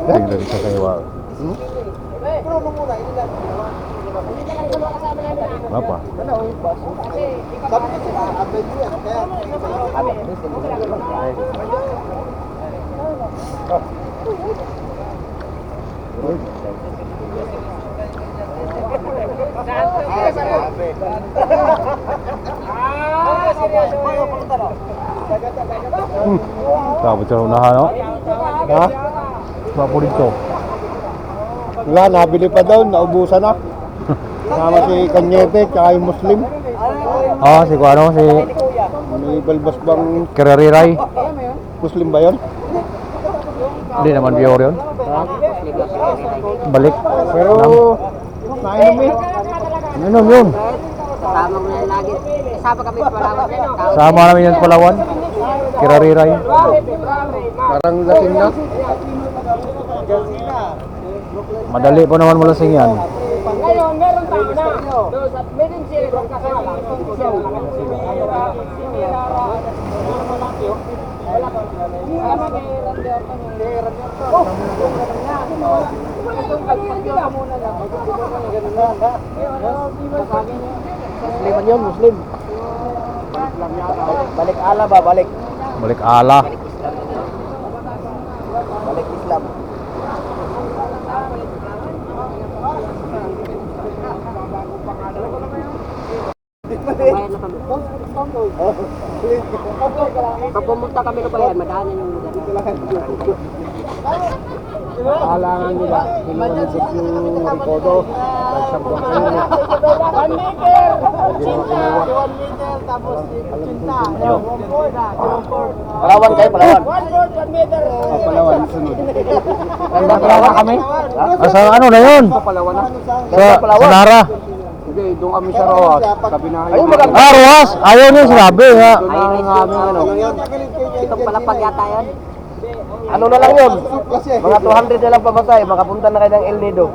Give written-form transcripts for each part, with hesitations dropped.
Tingnan sa kaywa. Apa? Tapos sa unahan, no? Ha? Bapo dito. Wala, nabili pa daw, naubusan na. Kasama si Kanyete, tsaka yung Muslim. Si Kuano, si May balbas bang Kirariray. Muslim ba yun? Hindi naman biyor yun. Ha? Balik. Pero, nainom eh. Ano yun? Kasama mo na lagi. Kasama kami sa Palawan. Sama namin yan sa Palawan. Kirariray. Parang lasing na. Madali po naman malasing yan. Ngayon, meron tao na. Doon sa meron sila kung kasama. Musliman yun, Muslim. Balik ala ba? Balik. Balik ala. Balik Islam. Bayad na kami. Pag pumunta kami na pala yan, madaanan yung lugar. Kailangan nila. Hinumanipit yung Ricodo. Nagsabong kayo. 1 meter! 1 meter, tapos 80. Palawan kayo, Palawan. 1 meter. Palawan, sunod. Palawan kami? Sa ano na yun? Palawan na. Sa Nara. Hindi, doon kami sa Roas. Sabi na kayo. Roas! Ayaw niya sinabi ha. Doon ang aming ano. Itong palapag yata yan. Ano na lang yun? Mga 200 na lang pamatay. Makapunta na kayo ng El Nido.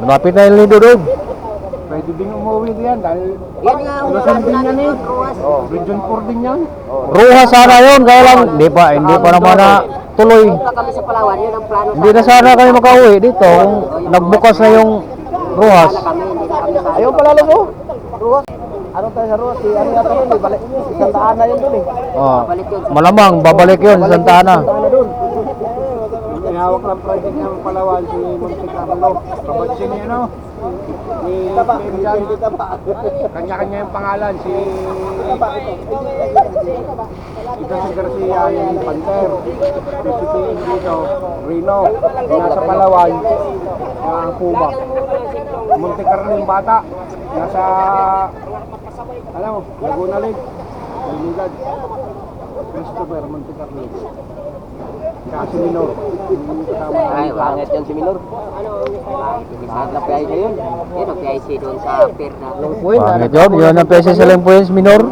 Malapit na yung lido doon. Pwede din umuwi diyan dahil Yan nga, Luzon din yan eh. Ruas. Region 4 din yan. Ruha sana yun, kaya lang hindi pa naman na tuloy. Punta kami sa Palawan, yun ang plano. Hindi na sana kami makauwi dito kung nagbukas na yung Ruhas. Kami, hindi na kami sa... Ayun pala lang oh. Ruas. Ano tayo sa Ruas? Si ano yata yun eh. Balik. Isang daan na yun dun eh. Malamang babalik yun sa Santa Ana. Hawak ng project ng Palawan si Monte Carlo. Kabatsi niya no? Kanya-kanya yung pangalan. Si ito si Garcia yung Panter. Si dito, Rino. Nasa Palawan. Ang Puma. Monte Carlo yung bata. Nasa alam mo, Laguna Lake. Maligad. Christopher Monte Carlo. Si Minor. Ay, wangit yan si Minor. Saan na PIC yun? Yun ang PIC doon sa Perna. Pangit yun, yun ang PSS sa Lempuens Minor.